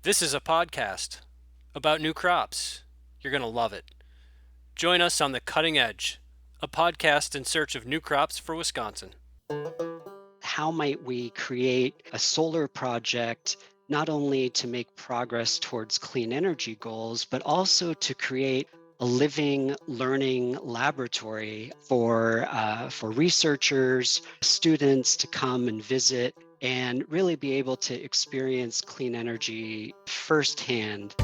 This is a podcast about new crops. You're going to love it. Join us on The Cutting Edge, a podcast in search of new crops for Wisconsin. How might we create a solar project not only to make progress towards clean energy goals, but also to create a living, learning laboratory for researchers, students to come and visit and really be able to experience clean energy firsthand.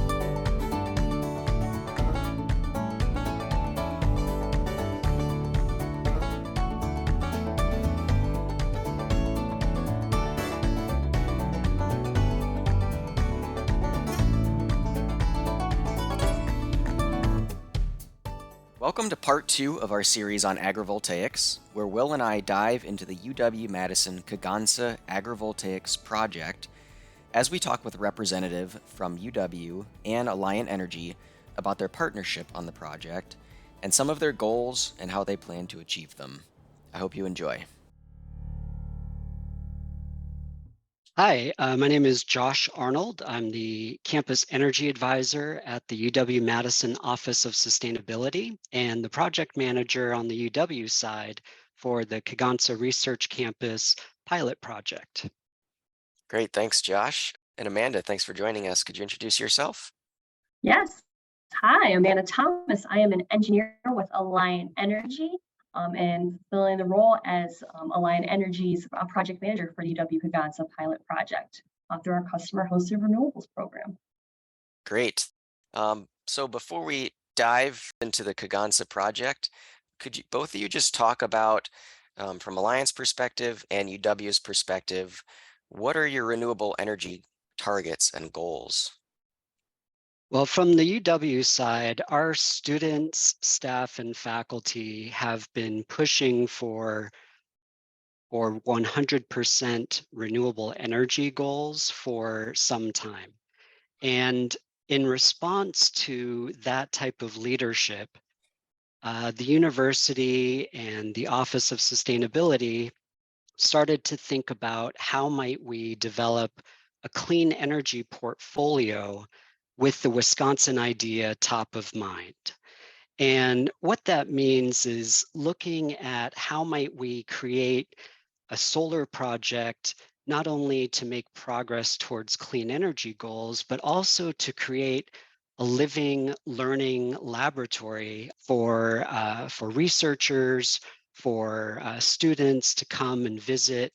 Welcome to part 2 of our series on agrivoltaics, where Will and I dive into the UW-Madison Kegonsa Agrivoltaics project as we talk with a representative from UW and Alliant Energy about their partnership on the project and some of their goals and how they plan to achieve them. I hope you enjoy. Hi, my name is Josh Arnold. I'm the Campus Energy Advisor at the UW-Madison Office of Sustainability and the project manager on the UW side for the Kegonsa Research Campus pilot project. Great, thanks Josh. And Amanda, thanks for joining us. Could you introduce yourself? Yes. Hi, I'm Anna Thomas. I am an engineer with Alliant Energy and filling the role as Alliant Energy's project manager for the UW-Kegonsa pilot project through our customer-hosted renewables program. Great. So before we dive into the Kegonsa project, could you both of you just talk about, from Alliant's perspective and UW's perspective, what are your renewable energy targets and goals? Well, from the UW side, our students, staff, and faculty have been pushing for 100% renewable energy goals for some time. And in response to that type of leadership, the university and the Office of Sustainability started to think about how might we develop a clean energy portfolio with the Wisconsin idea top of mind. And what that means is looking at how might we create a solar project not only to make progress towards clean energy goals, but also to create a living, learning laboratory for researchers, for students to come and visit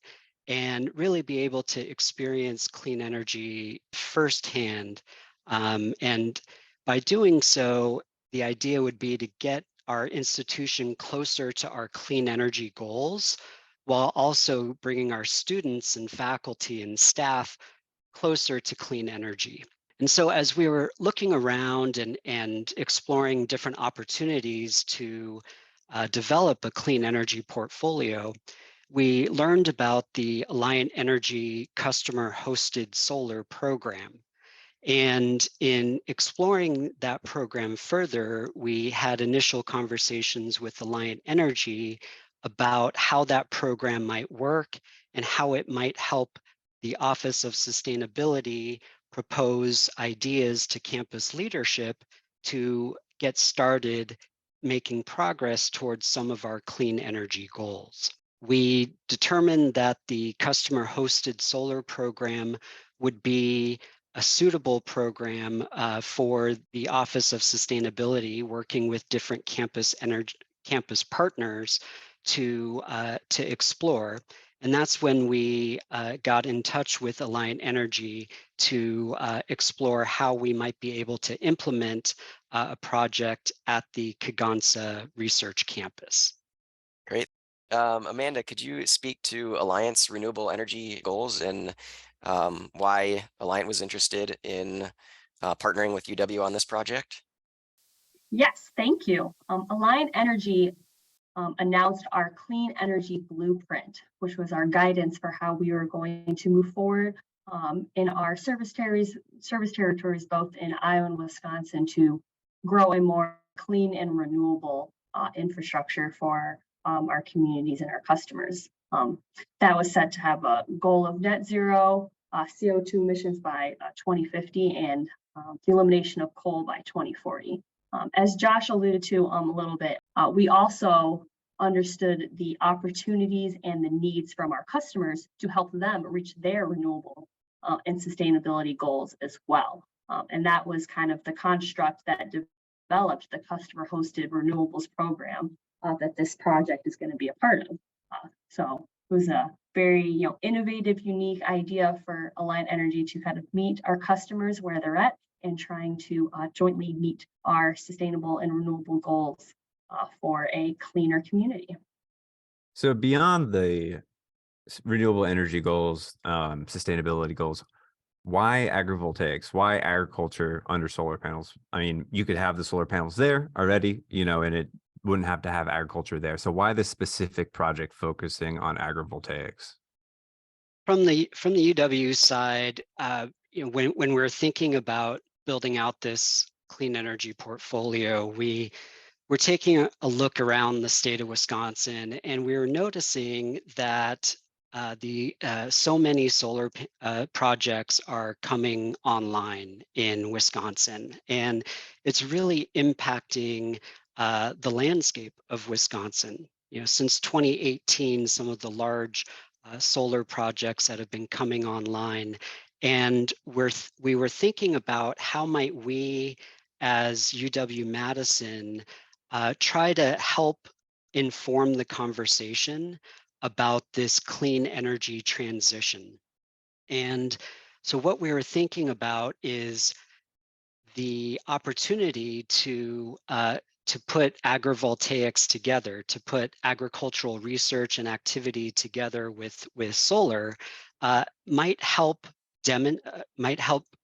and really be able to experience clean energy firsthand. And by doing so, the idea would be to get our institution closer to our clean energy goals, while also bringing our students and faculty and staff closer to clean energy. And so as we were looking around and exploring different opportunities to develop a clean energy portfolio, we learned about the Alliant Energy customer hosted solar program. And in exploring that program further, we had initial conversations with Alliant Energy about how that program might work and how it might help the Office of Sustainability propose ideas to campus leadership to get started making progress towards some of our clean energy goals. We determined that the customer hosted solar program would be a suitable program for the Office of Sustainability, working with different campus partners to explore. And that's when we got in touch with Alliant Energy to explore how we might be able to implement a project at the Kegonsa Research Campus. Great. Amanda, could you speak to Alliant's renewable energy goals and why Alliant was interested in partnering with UW on this project? Yes, thank you. Alliant Energy announced our clean energy blueprint, which was our guidance for how we were going to move forward in our service territories, both in Iowa and Wisconsin, to grow a more clean and renewable infrastructure for our communities and our customers. That was set to have a goal of net zero CO2 emissions by 2050 and the elimination of coal by 2040. As Josh alluded to a little bit, we also understood the opportunities and the needs from our customers to help them reach their renewable and sustainability goals as well. And that was kind of the construct that developed the customer hosted renewables program that this project is going to be a part of. So it was a very innovative, unique idea for Alliant Energy to kind of meet our customers where they're at and trying to jointly meet our sustainable and renewable goals for a cleaner community. So beyond the renewable energy goals, sustainability goals, why agrivoltaics? Why agriculture under solar panels? I mean, you could have the solar panels there already, and it wouldn't have to have agriculture there. So why this specific project focusing on agrivoltaics? From the UW side, when we're thinking about building out this clean energy portfolio, we're taking a look around the state of Wisconsin, and we're noticing that so many solar projects are coming online in Wisconsin, and it's really impacting the landscape of Wisconsin. Since 2018, some of the large solar projects that have been coming online, and we were thinking about how might we, as UW-Madison, try to help inform the conversation about this clean energy transition. And so what we were thinking about is the opportunity to put agrivoltaics together, to put agricultural research and activity together with solar, might help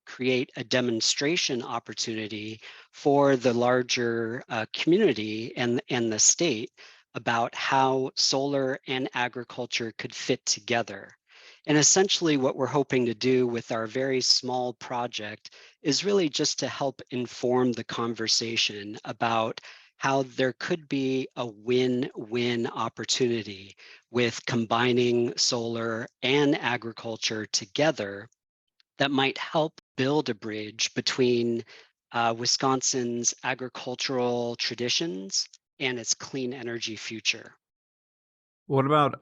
create a demonstration opportunity for the larger community and the state about how solar and agriculture could fit together. And essentially what we're hoping to do with our very small project is really just to help inform the conversation about how there could be a win-win opportunity with combining solar and agriculture together that might help build a bridge between Wisconsin's agricultural traditions and its clean energy future. What about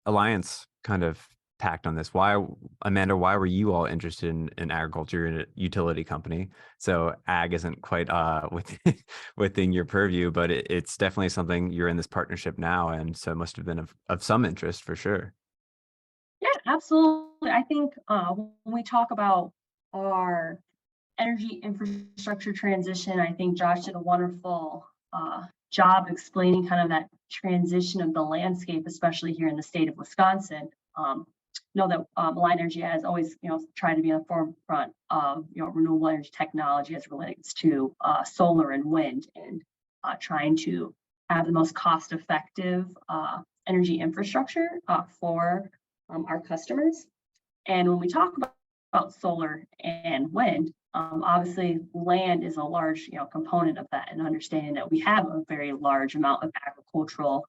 Alliance kind of tact on this? Why, Amanda, why were you all interested in agriculture in a utility company? So ag isn't quite within your purview, but it's definitely something you're in this partnership now, and so it must have been of some interest for sure. Yeah, absolutely. I think when we talk about our energy infrastructure transition, I think Josh did a wonderful job explaining kind of that transition of the landscape, especially here in the state of Wisconsin. Know that Alliant Energy has always, tried to be on the forefront of, renewable energy technology as it relates to solar and wind, and trying to have the most cost-effective energy infrastructure for our customers. And when we talk about solar and wind, obviously land is a large component of that, and understanding that we have a very large amount of agricultural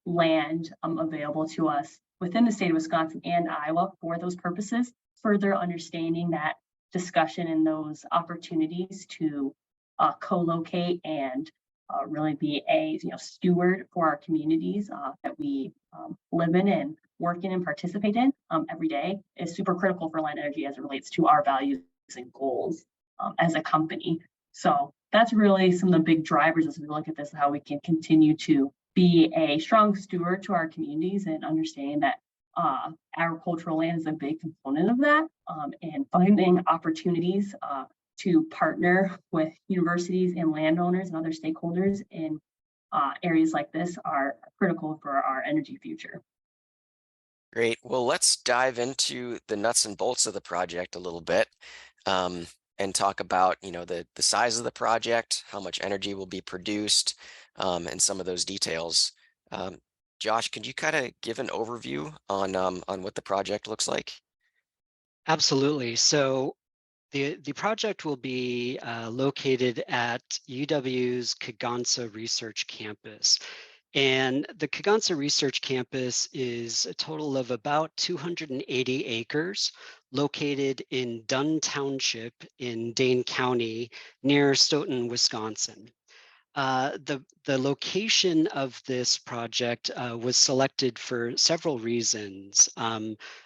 land available to us within the state of Wisconsin and Iowa for those purposes. Further understanding that discussion and those opportunities to co-locate and really be a steward for our communities that we live in and work in and participate in every day is super critical for Alliant Energy as it relates to our values and goals as a company. So that's really some of the big drivers as we look at this, how we can continue to be a strong steward to our communities, and understanding that agricultural land is a big component of that, and finding opportunities to partner with universities and landowners and other stakeholders in areas like this are critical for our energy future. Great. Well, let's dive into the nuts and bolts of the project a little bit, and talk about, the size of the project, how much energy will be produced, and some of those details. Josh, could you kind of give an overview on what the project looks like? Absolutely. So the project will be located at UW's Kegonsa Research Campus. And the Kegonsa Research Campus is a total of about 280 acres located in Dunn Township in Dane County near Stoughton, Wisconsin. The location of this project was selected for several reasons.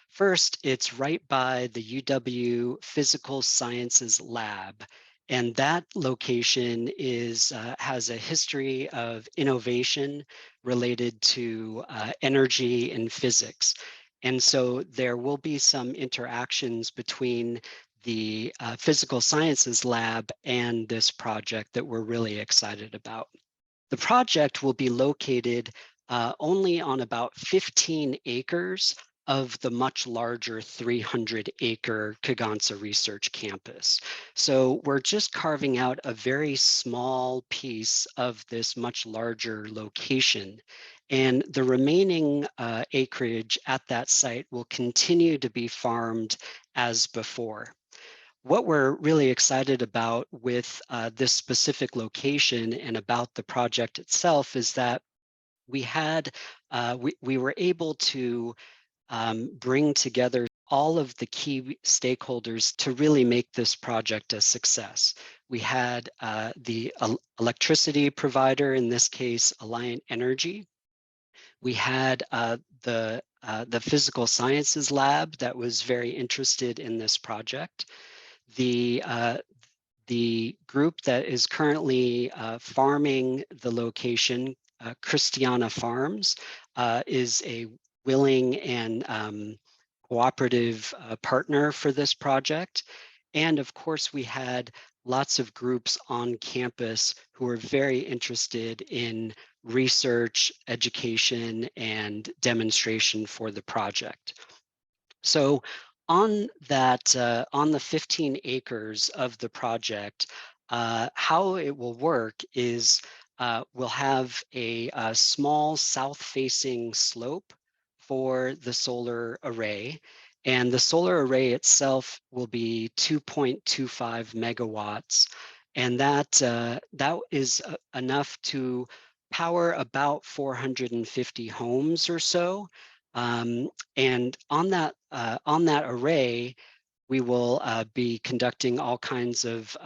First, it's right by the UW Physical Sciences Lab, and that location has a history of innovation related to energy and physics. And so there will be some interactions between the physical sciences lab and this project that we're really excited about. The project will be located only on about 15 acres of the much larger 300-acre Kegonsa Research Campus. So we're just carving out a very small piece of this much larger location. And the remaining acreage at that site will continue to be farmed as before. What we're really excited about with this specific location and about the project itself is that we were able to bring together all of the key stakeholders to really make this project a success. We had the electricity provider, in this case, Alliant Energy. We had the physical sciences lab that was very interested in this project. The group that is currently farming the location, Christiana Farms, is a willing and cooperative partner for this project. And of course, we had lots of groups on campus who are very interested in research, education, and demonstration for the project. So on the 15 acres of the project, how it will work is we'll have a small south-facing slope for the solar array. And the solar array itself will be 2.25 megawatts. And that is enough to power about 450 homes or so. And on that array, we will be conducting all kinds of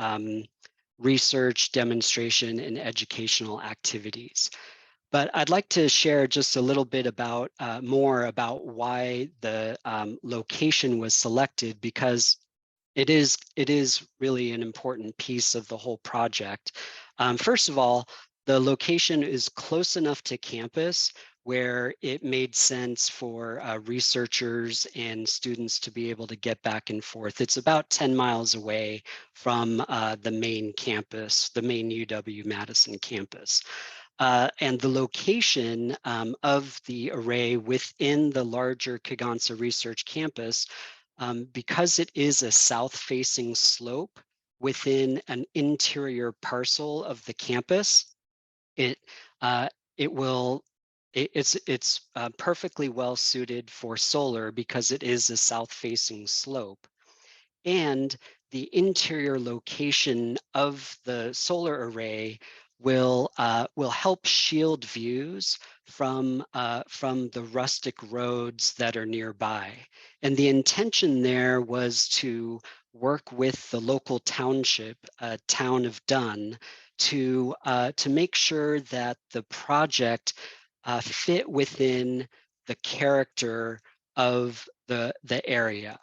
research, demonstration, and educational activities. But I'd like to share just a little bit about more about why the location was selected, because it is really an important piece of the whole project. First of all, the location is close enough to campus where it made sense for researchers and students to be able to get back and forth. It's about 10 miles away from the main campus, the main UW-Madison campus. And the location of the array within the larger Kegonsa Research Campus, because it is a south-facing slope within an interior parcel of the campus, it's perfectly well suited for solar because it is a south-facing slope. And the interior location of the solar array will help shield views from the rustic roads that are nearby. And the intention there was to work with the local township, town of Dunn, to make sure that the project fit within the character of the area.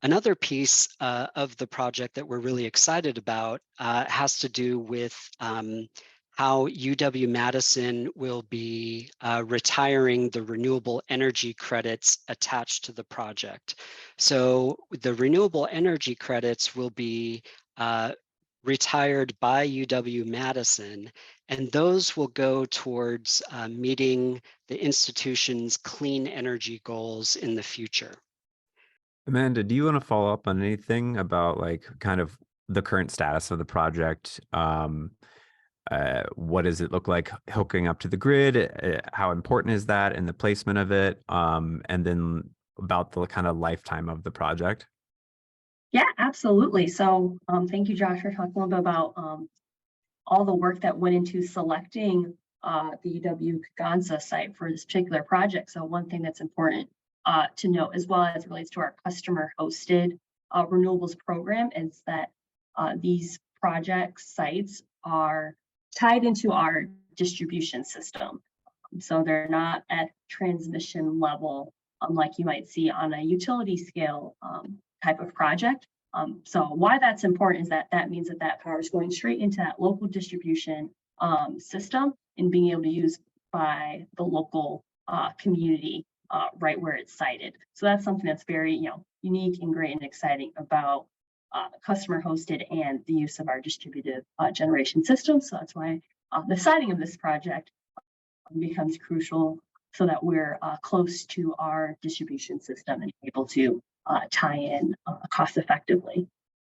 Another piece of the project that we're really excited about has to do with how UW-Madison will be retiring the renewable energy credits attached to the project. So the renewable energy credits will be retired by UW-Madison, and those will go towards meeting the institution's clean energy goals in the future. Amanda, do you want to follow up on anything about like kind of the current status of the project? What does it look like hooking up to the grid? How important is that in the placement of it? And then about the kind of lifetime of the project? Yeah, absolutely. So thank you, Josh, for talking a little bit about all the work that went into selecting the UW-Kegonsa site for this particular project. So one thing that's important to note, as well as relates to our customer-hosted renewables program, is that these project sites are tied into our distribution system. So they're not at transmission level, like you might see on a utility scale type of project. So why that's important is that that means that that power is going straight into that local distribution system and being able to use by the local community right where it's sited. So that's something that's very unique and great and exciting about customer hosted and the use of our distributed generation system. So that's why the siting of this project becomes crucial, so that we're close to our distribution system and able to tie in cost effectively.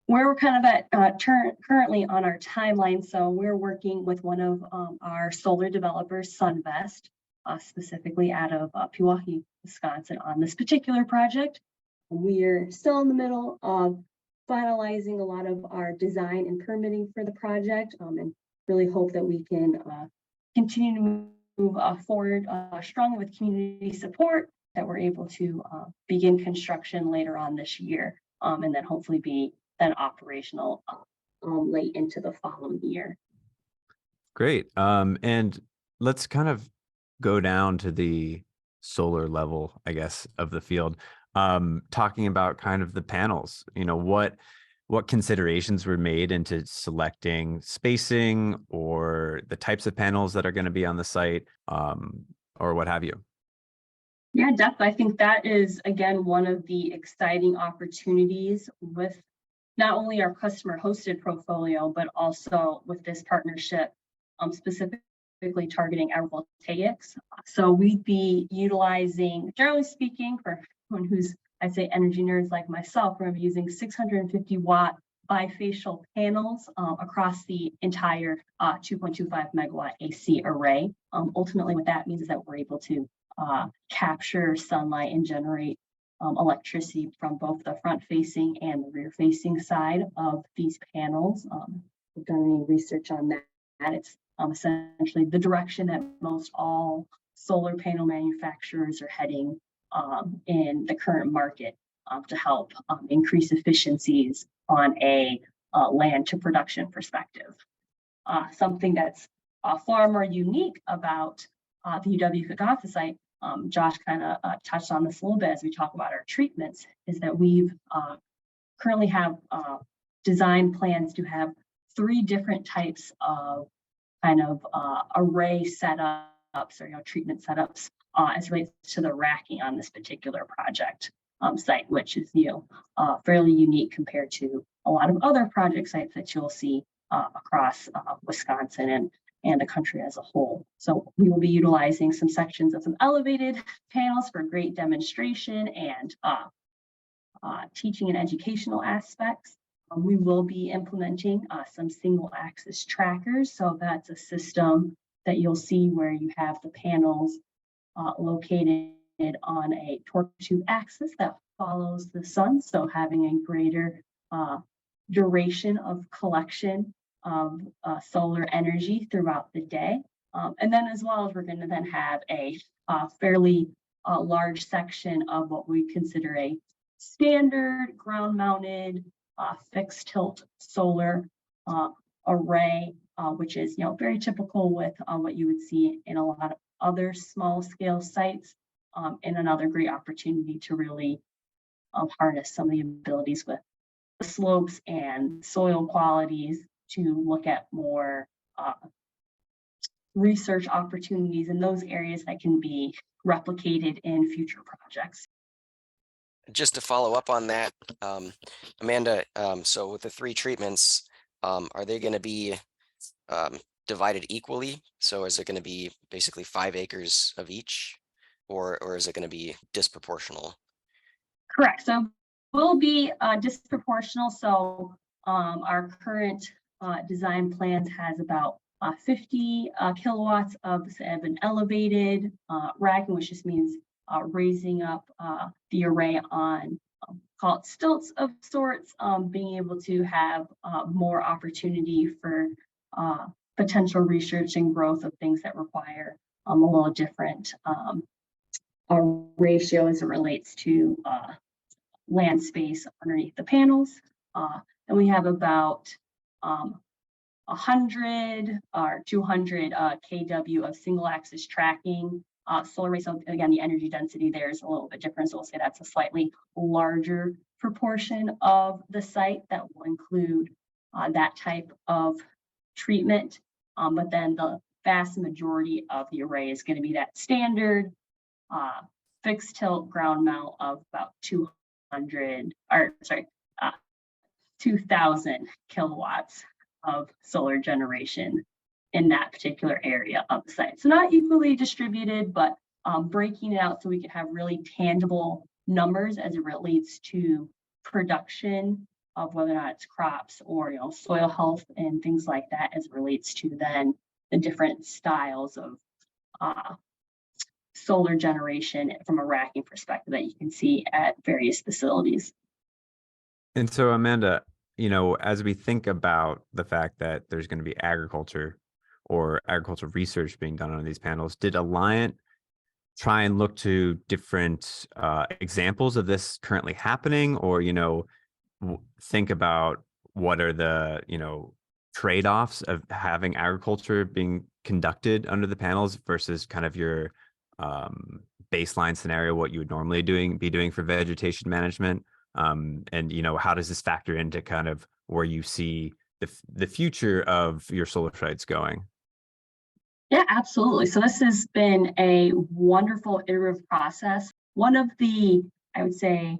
Where we're kind of at currently on our timeline, so we're working with one of our solar developers, Sunvest, specifically out of Pewaukee, Wisconsin, on this particular project. We're still in the middle of finalizing a lot of our design and permitting for the project, and really hope that we can continue to move forward strongly with community support, that we're able to begin construction later on this year, and then hopefully be then operational late into the following year. Great. And let's kind of go down to the solar level, I guess, of the field. Talking about kind of the panels, what considerations were made into selecting spacing or the types of panels that are going to be on the site, or what have you? Yeah, definitely. I think that is, again, one of the exciting opportunities with not only our customer hosted portfolio, but also with this partnership, specifically targeting agrivoltaics. So we'd be utilizing, generally speaking, for someone who's, I'd say, energy nerds like myself, we're using 650 watt bifacial panels across the entire 2.25 megawatt AC array. Ultimately, what that means is that we're able to capture sunlight and generate electricity from both the front facing and the rear facing side of these panels. We've done any research on that. It's essentially the direction that most all solar panel manufacturers are heading in the current market to help increase efficiencies on a land to production perspective. Something that's far more unique about the UW-Kegonsa site, Josh kind of touched on this a little bit as we talk about our treatments, is that we've currently have design plans to have 3 different types of kind of array setups or treatment setups as relates to the racking on this particular project site, which is fairly unique compared to a lot of other project sites that you'll see across Wisconsin and the country as a whole. So we will be utilizing some sections of some elevated panels for great demonstration and teaching and educational aspects. We will be implementing some single axis trackers. So that's a system that you'll see where you have the panels located on a torque tube axis that follows the sun. So having a greater duration of collection of solar energy throughout the day. And then as well as we're going to then have a fairly large section of what we consider a standard ground mounted fixed tilt solar array, which is very typical with what you would see in a lot of other small scale sites, and another great opportunity to really harness some of the abilities with the slopes and soil qualities to look at more research opportunities in those areas that can be replicated in future projects. Just to follow up on that, Amanda, so with the 3 treatments, are they going to be divided equally? So is it going to be basically 5 acres of each, or is it going to be disproportional? Correct. So will be disproportional. So our current design plans has about 50 kilowatts of an elevated racking, which just means raising up the array on call it stilts of sorts, being able to have more opportunity for potential research and growth of things that require a little different ratio as it relates to land space underneath the panels. And we have about 100 or 200 kW of single axis tracking solar arrays. So again, the energy density there is a little bit different. So we'll say that's a slightly larger proportion of the site that will include that type of treatment. But then the vast majority of the array is going to be that standard fixed tilt ground mount of about 2,000 kilowatts of solar generation in that particular area of the site. So not equally distributed, but breaking it out so we can have really tangible numbers as it relates to production of whether or not it's crops or soil health and things like that as it relates to then the different styles of solar generation from a racking perspective that you can see at various facilities. And so, Amanda, as we think about the fact that there's going to be agriculture or agricultural research being done on these panels, did Alliant try and look to different examples of this currently happening, or think about what are the trade-offs of having agriculture being conducted under the panels versus kind of your baseline scenario, what you would normally be doing for vegetation management, and how does this factor into kind of where you see the future of your solar sites going? Yeah, absolutely. So this has been a wonderful iterative process. One of the, I would say,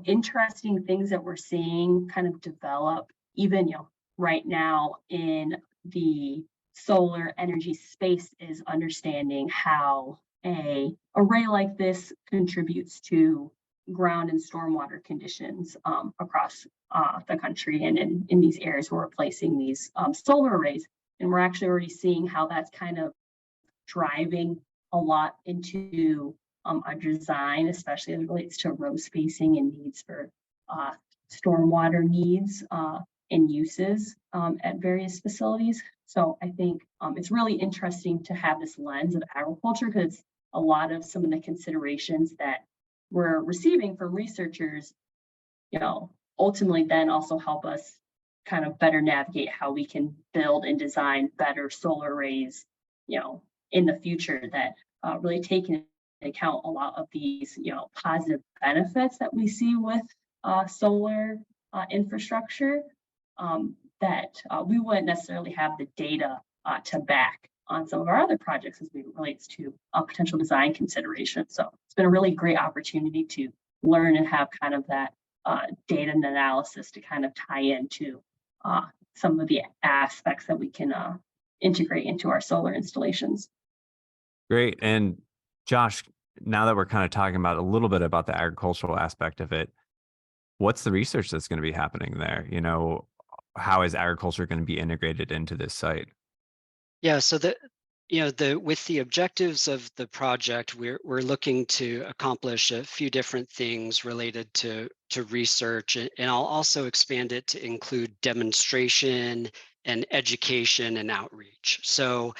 interesting things that we're seeing kind of develop even, right now in the solar energy space is understanding how a array like this contributes to ground and stormwater conditions across the country and in these areas where we're placing these solar arrays. And we're actually already seeing how that's kind of driving a lot into our design, especially as it relates to row spacing and needs for stormwater needs and uses at various facilities. So I think it's really interesting to have this lens of agriculture, because a lot of some of the considerations that we're receiving from researchers, ultimately then also help us kind of better navigate how we can build and design better solar arrays, in the future that really take into account a lot of these, positive benefits that we see with solar infrastructure that we wouldn't necessarily have the data to back on some of our other projects as it relates to potential design considerations. So it's been a really great opportunity to learn and have kind of that data and analysis to kind of tie into some of the aspects that we can integrate into our solar installations. Great. And Josh, now that we're kind of talking about a little bit about the agricultural aspect of it, what's the research that's going to be happening there? How is agriculture going to be integrated into this site? Yeah, so with the objectives of the project, we're looking to accomplish a few different things related to research, and I'll also expand it to include demonstration and education and outreach. So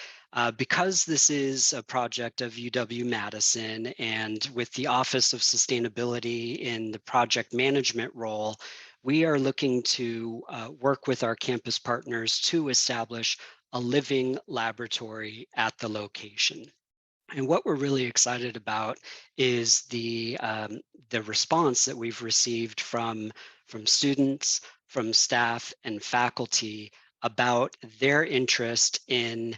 because this is a project of UW-Madison, and with the Office of Sustainability in the project management role, we are looking to work with our campus partners to establish a living laboratory at the location. And what we're really excited about is the response that we've received from students, from staff and faculty about their interest in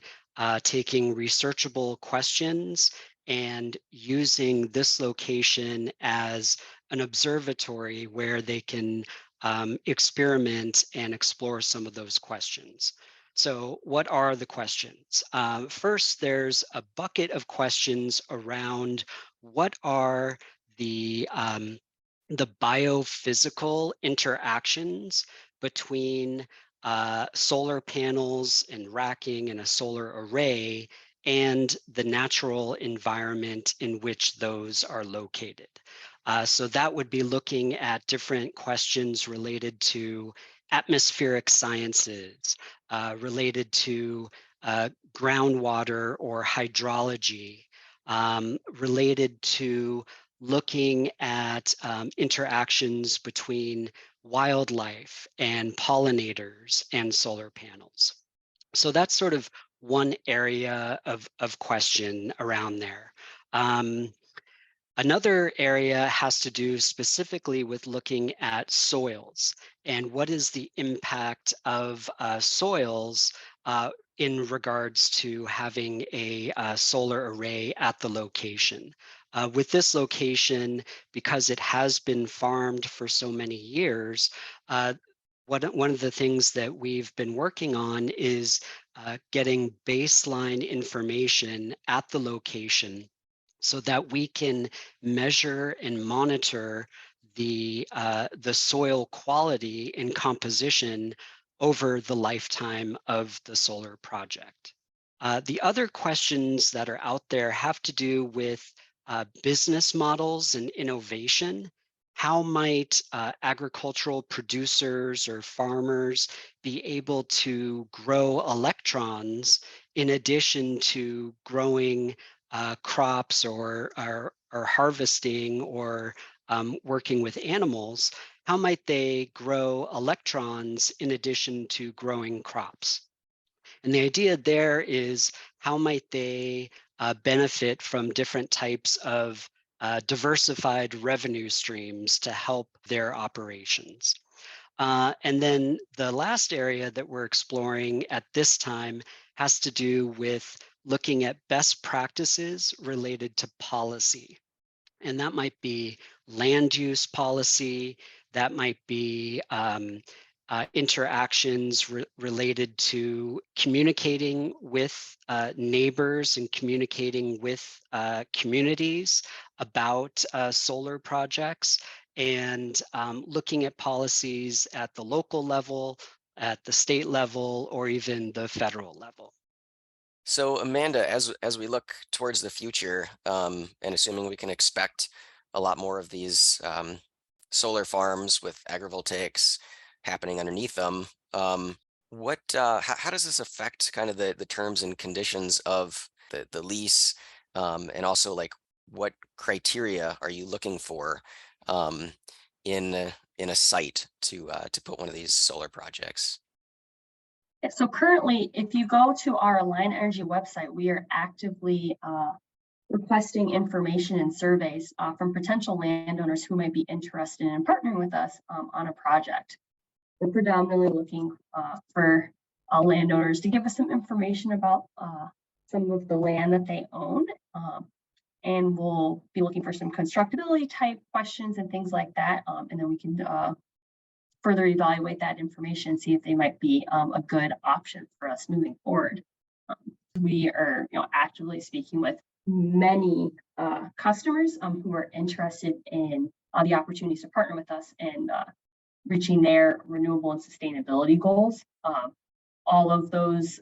taking researchable questions and using this location as an observatory where they can experiment and explore some of those questions. So what are the questions? First, there's a bucket of questions around what are the biophysical interactions between solar panels and racking and a solar array and the natural environment in which those are located. So that would be looking at different questions related to atmospheric sciences, related to groundwater or hydrology, related to looking at interactions between wildlife and pollinators and solar panels. So that's sort of one area of question around there. Another area has to do specifically with looking at soils and what is the impact of soils in regards to having a solar array at the location. With this location, because it has been farmed for so many years, one of the things that we've been working on is getting baseline information at the location so that we can measure and monitor the soil quality and composition over the lifetime of the solar project. The other questions that are out there have to do with business models and innovation. How might agricultural producers or farmers be able to grow electrons in addition to growing crops or harvesting or working with animals? How might they grow electrons in addition to growing crops? And the idea there is how might they benefit from different types of diversified revenue streams to help their operations. And then the last area that we're exploring at this time has to do with looking at best practices related to policy. And that might be land use policy, that might be interactions related to communicating with neighbors and communicating with communities about solar projects, and looking at policies at the local level, at the state level, or even the federal level. So Amanda, as we look towards the future, and assuming we can expect a lot more of these solar farms with agrivoltaics happening underneath them, how does this affect kind of the terms and conditions of the lease, and also like what criteria are you looking for in a site to put one of these solar projects? Yeah, so currently, if you go to our Alliant Energy website, we are actively requesting information and surveys from potential landowners who might be interested in partnering with us on a project. We're predominantly looking for landowners to give us some information about some of the land that they own, and we'll be looking for some constructability type questions and things like that, and then we can further evaluate that information and see if they might be a good option for us moving forward. We are actively speaking with many customers who are interested in the opportunities to partner with us and reaching their renewable and sustainability goals. All of those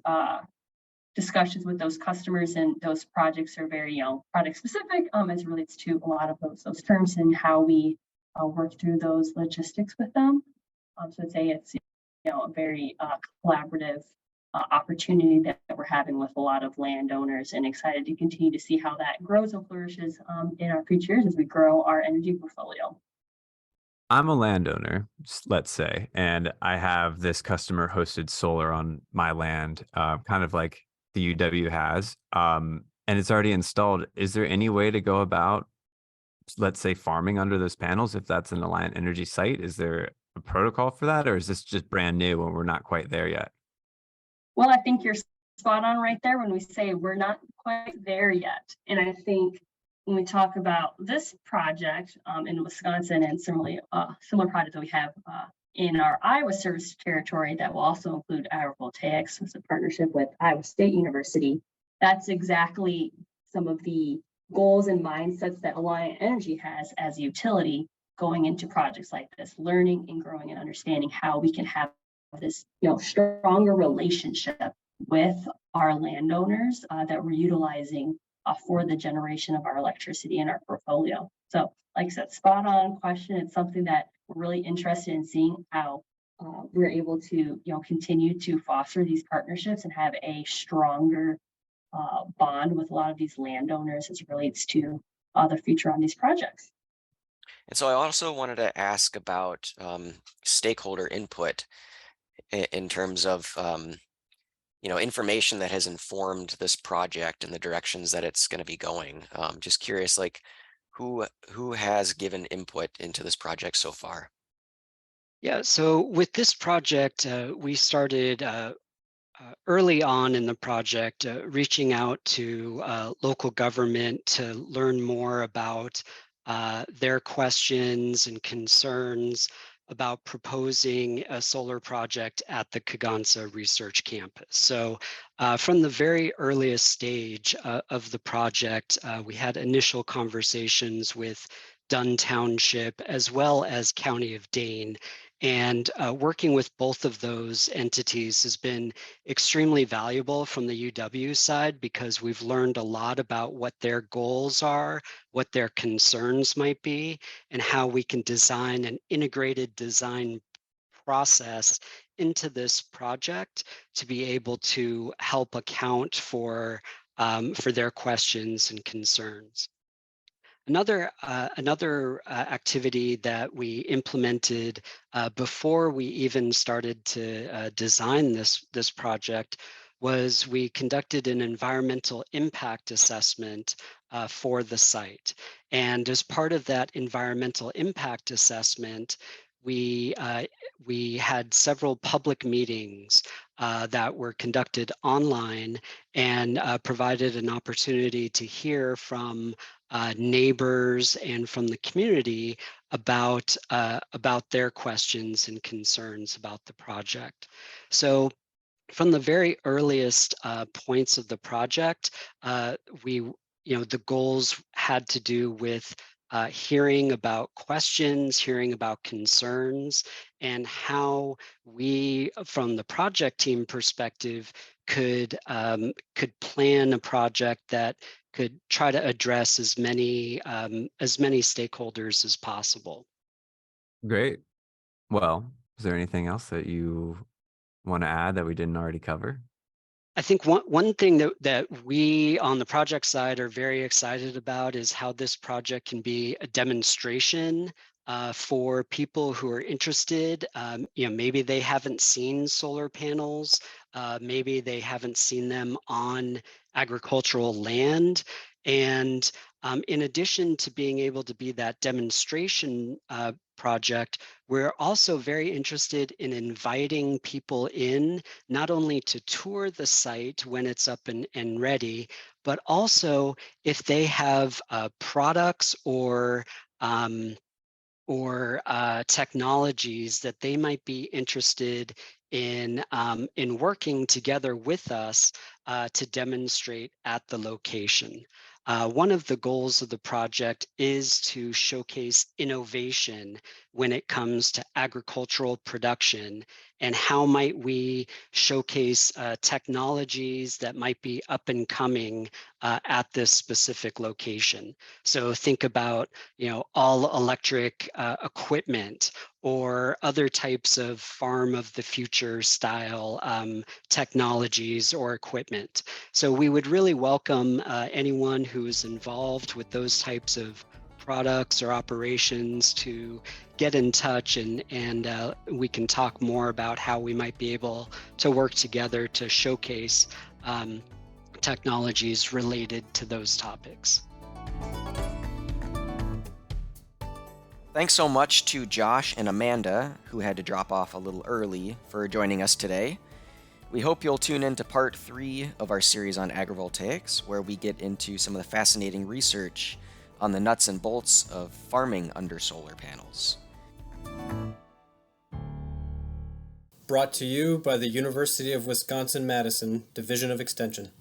discussions with those customers and those projects are very product specific as it relates to a lot of those terms and how we work through those logistics with them. So I'd say it's a very collaborative opportunity that we're having with a lot of landowners, and excited to continue to see how that grows and flourishes in our future years as we grow our energy portfolio. I'm a landowner, let's say, and I have this customer hosted solar on my land, kind of like the UW has, and it's already installed. Is there any way to go about, let's say, farming under those panels if that's an Alliant Energy site? Is there a protocol for that, or is this just brand new and we're not quite there yet? Well, I think you're spot on right there when we say we're not quite there yet. And I think when we talk about this project in Wisconsin and similar projects that we have in our Iowa service territory that will also include Agrivoltaics as a partnership with Iowa State University, that's exactly some of the goals and mindsets that Alliant Energy has as a utility going into projects like this, learning and growing and understanding how we can have this stronger relationship with our landowners that we're utilizing for the generation of our electricity in our portfolio. So like I said, spot on question. It's something that we're really interested in seeing how we're able to continue to foster these partnerships and have a stronger bond with a lot of these landowners as it relates to the future on these projects. And so I also wanted to ask about stakeholder input in terms of information that has informed this project and the directions that it's going to be going. Just curious, like who has given input into this project so far? Yeah, so with this project, we started early on in the project, reaching out to local government to learn more about their questions and concerns about proposing a solar project at the Kegonsa Research Campus. So from the very earliest stage of the project, we had initial conversations with Dunn Township as well as County of Dane. And working with both of those entities has been extremely valuable from the UW side because we've learned a lot about what their goals are, what their concerns might be, and how we can design an integrated design process into this project to be able to help account for their questions and concerns. Another activity that we implemented before we even started to design this project was we conducted an environmental impact assessment for the site. And as part of that environmental impact assessment, we had several public meetings that were conducted online and provided an opportunity to hear from neighbors and from the community about their questions and concerns about the project. So from the very earliest points of the project, the goals had to do with hearing about questions, hearing about concerns, and how we, from the project team perspective, could plan a project that could try to address as many stakeholders as possible. Great. Well, is there anything else that you want to add that we didn't already cover? I think one thing that we on the project side are very excited about is how this project can be a demonstration for people who are interested. Maybe they haven't seen solar panels, maybe they haven't seen them on agricultural land. And in addition to being able to be that demonstration project, we're also very interested in inviting people in, not only to tour the site when it's up and ready, but also if they have products or technologies that they might be interested in working together with us to demonstrate at the location. One of the goals of the project is to showcase innovation when it comes to agricultural production, and how might we showcase technologies that might be up and coming at this specific location. So think about, all electric equipment or other types of farm of the future style technologies or equipment. So we would really welcome anyone who is involved with those types of products or operations to get in touch, and we can talk more about how we might be able to work together to showcase technologies related to those topics. Thanks so much to Josh and Amanda, who had to drop off a little early, for joining us today. We hope you'll tune in to part 3 of our series on agrivoltaics, where we get into some of the fascinating research on the nuts and bolts of farming under solar panels. Brought to you by the University of Wisconsin-Madison Division of Extension.